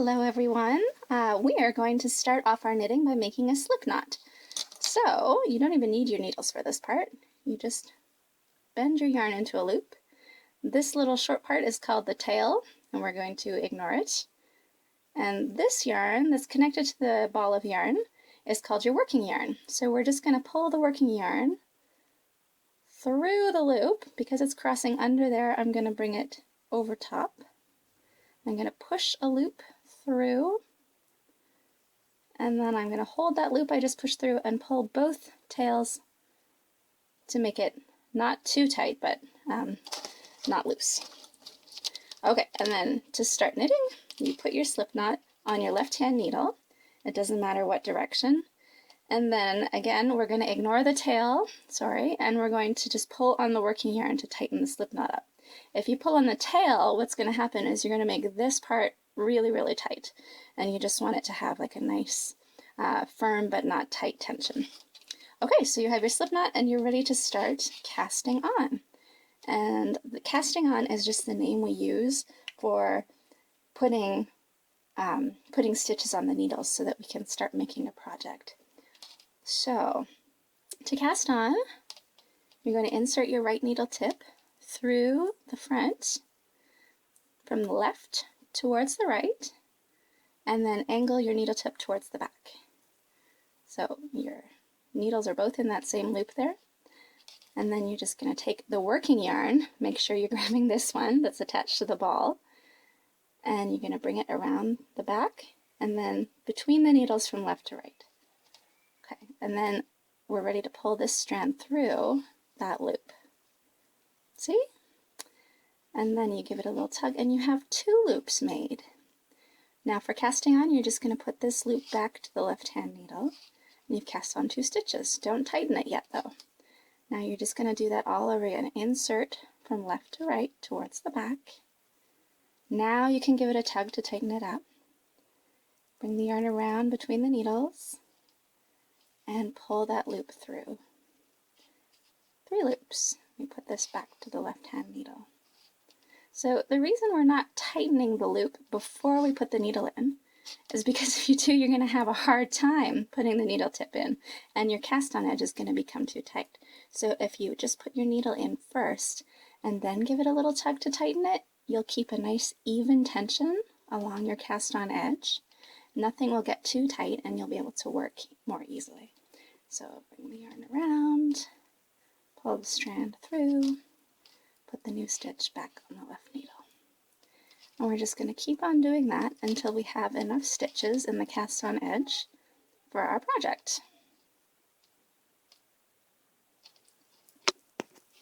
Hello everyone! We are going to start off our knitting by making a slip knot. So you don't even need your needles for this part. You just bend your yarn into a loop. This little short part is called the tail, and we're going to ignore it. And this yarn that's connected to the ball of yarn is called your working yarn. So we're just going to pull the working yarn through the loop. Because it's crossing under there, I'm going to bring it over top. I'm going to push a loop through, and then I'm going to hold that loop I just pushed through and pull both tails to make it not too tight, but not loose. Okay, and then to start knitting, you put your slip knot on your left-hand needle. It doesn't matter what direction. And then again, we're going to ignore the tail, and we're going to just pull on the working yarn to tighten the slip knot up. If you pull on the tail, what's going to happen is you're going to make this part really, really tight. And you just want it to have like a nice, firm but not tight tension. Okay, so you have your slip knot and you're ready to start casting on. And the casting on is just the name we use for putting stitches on the needles so that we can start making a project. So, to cast on, you're going to insert your right needle tip through the front, from the left towards the right, and then angle your needle tip towards the back. So your needles are both in that same loop there. And then you're just going to take the working yarn, make sure you're grabbing this one that's attached to the ball, and you're going to bring it around the back, and then between the needles from left to right. Okay, and then we're ready to pull this strand through that loop. See? And then you give it a little tug and you have 2 loops made. Now for casting on, you're just going to put this loop back to the left-hand needle, and you've cast on 2 stitches. Don't tighten it yet though. Now you're just going to do that all over again. Insert from left to right towards the back. Now you can give it a tug to tighten it up. Bring the yarn around between the needles and pull that loop through. 3 loops. We put this back to the left-hand needle. So the reason we're not tightening the loop before we put the needle in is because if you do, you're going to have a hard time putting the needle tip in, and your cast on edge is going to become too tight. So if you just put your needle in first and then give it a little tug to tighten it, you'll keep a nice even tension along your cast on edge. Nothing will get too tight and you'll be able to work more easily. So bring the yarn around, pull the strand through, put the new stitch back on the left needle. And we're just going to keep on doing that until we have enough stitches in the cast on edge for our project.